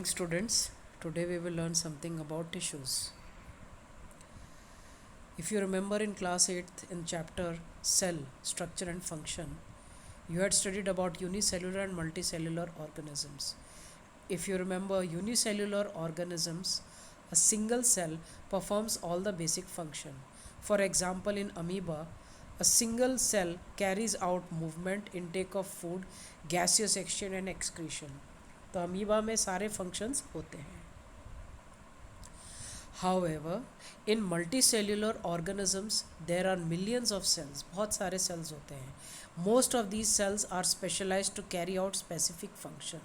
morning, students. Today we will learn something about tissues. If you remember in class 8th in chapter Cell Structure and Function, you had studied about unicellular and multicellular organisms. If you remember unicellular organisms, a single cell performs all the basic function. For example, in amoeba, a single cell carries out movement, intake of food, gaseous exchange and excretion. तो amoeba में सारे functions होते हैं. However, in multicellular organisms, there are millions of cells. बहुत सारे cells होते हैं. Most of these cells are specialized to carry out specific function.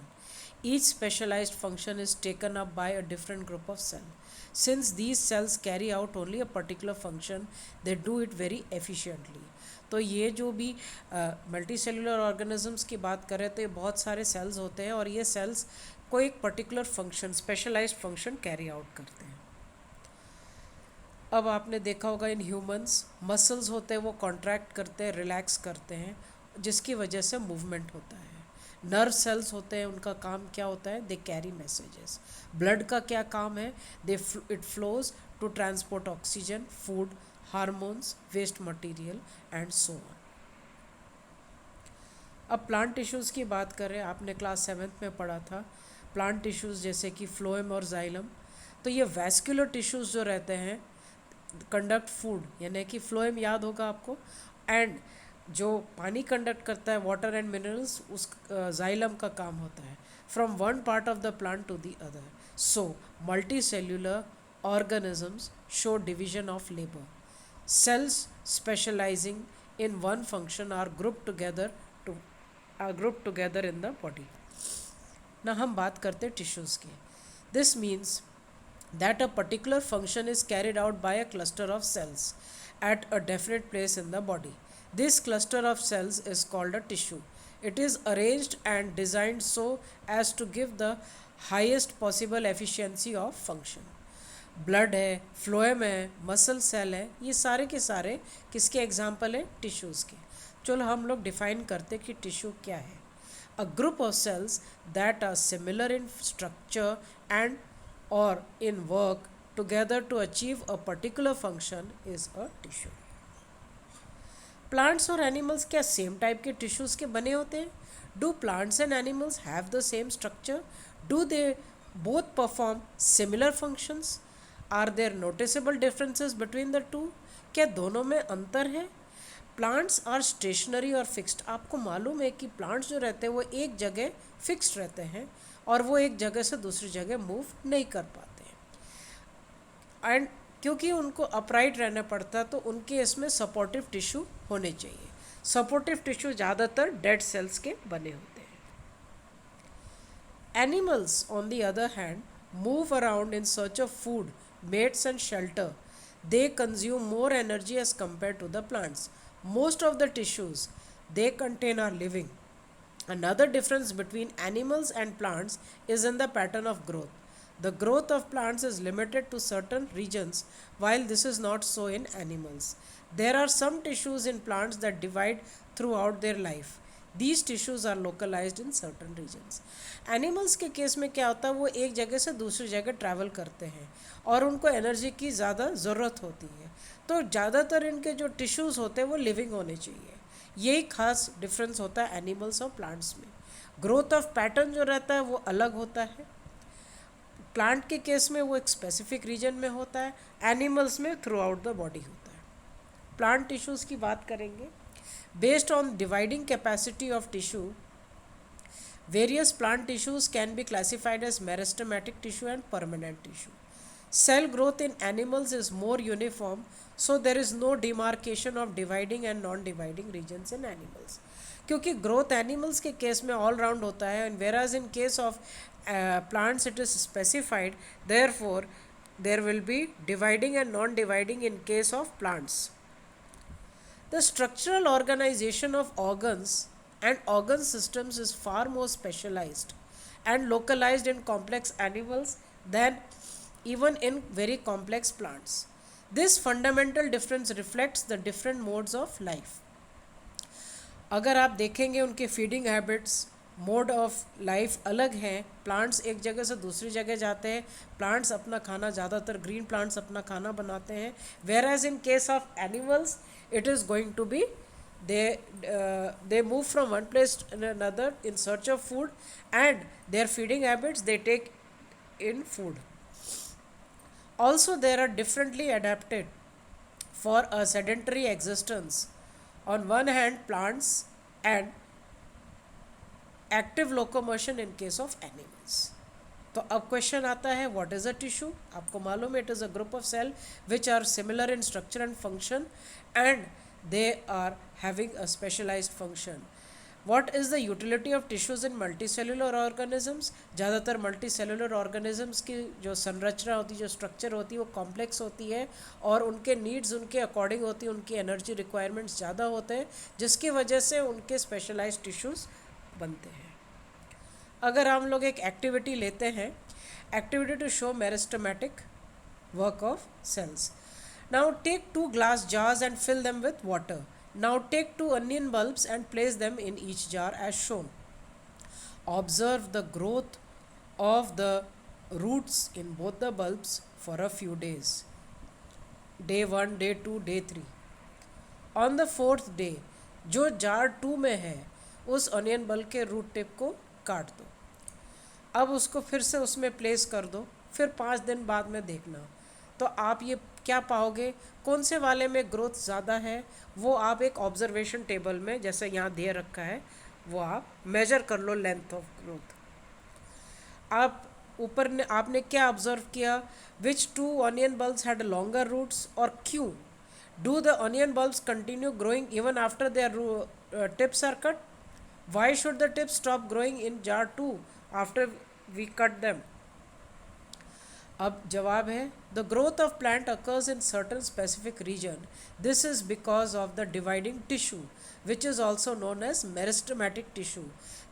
Each specialized function is taken up by a different group of cells. Since these cells carry out only a particular function, they do it very efficiently. तो ये जो भी multi cellular organisms की बात करें तो ये बहुत सारे सेल्स होते हैं और ये सेल्स कोई एक particular function specialized function carry out करते हैं. अब आपने देखा होगा इन ह्यूमंस मसल्स होते हैं वो कॉन्ट्रैक्ट करते हैं, रिलैक्स करते हैं, जिसकी वजह से मूवमेंट होता है. नर्व सेल्स होते हैं, उनका काम क्या होता है? They carry messages. ब्लड का क्या काम है? It flows to transport oxygen, food, hormones, waste material and so on. अब प्लांट टिश्यूज़ की बात करें, आपने क्लास 7th में पढ़ा था प्लांट टिश्यूज़ जैसे कि फ्लोएम और जाइलम. तो ये वैस्कुलर टिश्यूज़ जो रहते हैं कंडक्ट फूड, यानी कि फ्लोएम याद होगा आपको, एंड जो पानी कंडक्ट करता है वाटर एंड मिनरल्स, उस जाइलम का काम होता है from one part of the plant to the other. So multicellular organisms show division of labor. Cells specializing in one function are grouped together in the body. Now हम बात करते हैं tissues की. This means that a particular function is carried out by a cluster of cells at a definite place in the body. This cluster of cells is called a tissue. It is arranged and designed so as to give the highest possible efficiency of function. Blood है, phloem है, muscle cell है, ये सारे के सारे किसके example है? Tissues के. चलो हम लोग डिफाइन करते कि टिश्यू क्या है. A group of cells that are similar in structure and और in work together to achieve a particular function is a tissue. Plants और एनिमल्स क्या सेम टाइप के टिश्यूज़ के बने होते हैं? Do plants and animals have the same structure? Do they both perform similar functions? Are there noticeable differences between the two? क्या दोनों में अंतर है? प्लांट्स आर स्टेशनरी और फिक्स्ड. आपको मालूम है कि प्लांट्स जो रहते हैं वो एक जगह फिक्स्ड रहते हैं और वो एक जगह से दूसरी जगह मूव नहीं कर पाते हैं. एंड क्योंकि उनको अपराइट रहना पड़ता है तो उनके इसमें सपोर्टिव टिश्यू होने चाहिए. सपोर्टिव टिश्यू ज़्यादातर डेड सेल्स के बने होते हैं. Animals on the other hand move around in search of food, mates and shelter. They consume more energy as compared to the plants. Most of the tissues they contain are living. Another difference between animals and plants is in the pattern of growth. The growth of plants is limited to certain regions, while this is not so in animals. There are some tissues in plants that divide throughout their life. These tissues are localized in certain regions. Animals के case में क्या होता है, वो एक जगह से दूसरी जगह ट्रैवल करते हैं और उनको एनर्जी की ज़्यादा ज़रूरत होती है. तो ज़्यादातर इनके जो टिश्यूज़ होते हैं वो लिविंग होने चाहिए. यही खास डिफरेंस होता है एनिमल्स और प्लांट्स में. ग्रोथ ऑफ पैटर्न जो रहता है वो अलग होता है. प्लांट के केस में वो एक स्पेसिफिक रीजन में होता है, एनिमल्स में थ्रू आउट द बॉडी होता है. प्लांट टिश्यूज़ की बात करेंगे. Based on dividing capacity of tissue, various plant tissues can be classified as meristematic tissue and permanent tissue. Cell growth in animals is more uniform, so there is no demarcation of dividing and non-dividing regions in animals. क्योंकि growth animals के case में all round होता है, and whereas in case of plants it is specified, therefore there will be dividing and non-dividing in case of plants. The structural organization of organs and organ systems is far more specialized and localized in complex animals than even in very complex plants. This fundamental difference reflects the different modes of life. अगर आप देखेंगे उनके feeding habits, mode of life अलग हैं, plants एक जगह से दूसरी जगह जाते हैं, प्लांट्स अपना खाना, ज़्यादातर ग्रीन प्लांट्स अपना खाना बनाते हैं, whereas in case of animals it is going to be they move from one place to another in search of food, and their feeding habits they take in food. Also they are differently adapted for a sedentary existence. On one hand plants, and active locomotion in case of animals. तो अब question आता है what is a tissue. आपको मालूम है it is a group of cell which are similar in structure and function and they are having a specialized function. What is the utility of tissues in multicellular organisms. ज़्यादातर multicellular organisms की जो संरचना होती है, जो structure होती है, वो कॉम्प्लेक्स होती है और उनके नीड्स उनके अकॉर्डिंग होती है, उनकी एनर्जी रिक्वायरमेंट्स ज़्यादा होते हैं, जिसकी वजह से उनके स्पेशलाइज्ड टिश्यूज़ बनते हैं. अगर हम लोग एक एक्टिविटी लेते हैं, activity to show meristematic work of cells. Now take 2 glass jars and fill them with water. Now take 2 onion bulbs and place them in each jar as shown. Observe the growth of the roots in both the bulbs for a few days. Day 1, day 2, day 3. On the 4th day, जो jar 2 में है उस onion bulb के root tip को काट दो. अब उसको फिर से उसमें प्लेस कर दो, फिर 5 दिन बाद में देखना. तो आप ये क्या पाओगे, कौन से वाले में ग्रोथ ज़्यादा है वो आप एक ऑब्जर्वेशन टेबल में, जैसे यहाँ दे रखा है, वो आप मेजर कर लो लेंथ ऑफ ग्रोथ. आप ऊपर ने आपने क्या ऑब्जर्व किया, which 2 onion bulbs had longer roots और क्यों. Do the onion bulbs continue growing even after their tips are cut. Why should the tips stop growing in jar 2 after we cut them? अब जवाब है the growth of plant occurs in certain specific region. This is because of the dividing tissue which is also known as meristematic tissue.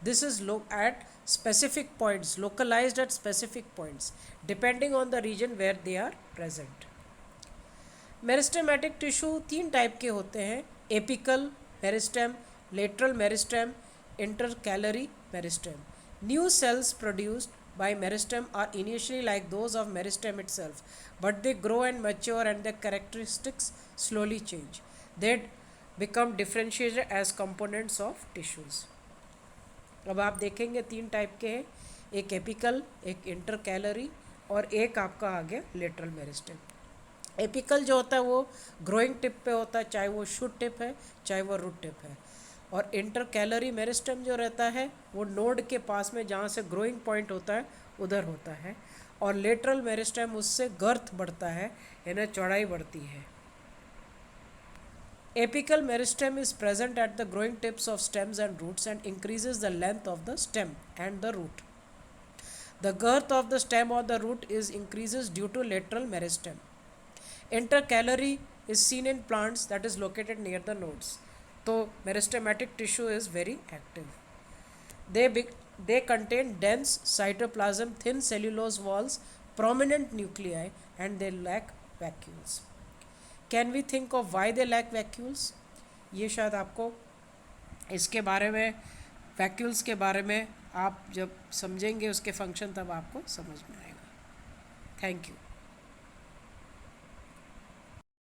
This is at specific points, localized at specific points depending on the region where they are present. Meristematic tissue 3 type के होते हैं, apical meristem, lateral meristem, intercalary meristem. New cells produced by meristem are initially like those of meristem itself, but they grow and mature and their characteristics slowly change. They become differentiated as components of tissues. अब आप देखेंगे 3 type के हैं, एक apical, एक intercalary और एक आपका आ गया लेटरल मेरिस्टेम. एपिकल जो होता है वो ग्रोइंग टिप पे होता है, चाहे वो शूट टिप है चाहे वो रूट टिप है. और इंटरकैलरी मेरिस्टेम जो रहता है वो नोड के पास में जहाँ से ग्रोइंग पॉइंट होता है उधर होता है. और लेटरल मेरिस्टेम उससे गर्थ बढ़ता है, यानी चौड़ाई बढ़ती है. Apical meristem is present at the growing tips of stems and roots and increases the length of the stem and the root. The girth of the stem और the root is increases due to lateral meristem. Intercalary is seen in plants that is located near the nodes. तो meristematic tissue is very active. They contain dense cytoplasm, thin cellulose walls, prominent nuclei, and they lack vacuoles. Can we think of why they lack vacuoles? ये शायद आपको इसके बारे में, vacuoles के बारे में आप जब समझेंगे उसके फंक्शन तब आपको समझ में आएगा. Thank you.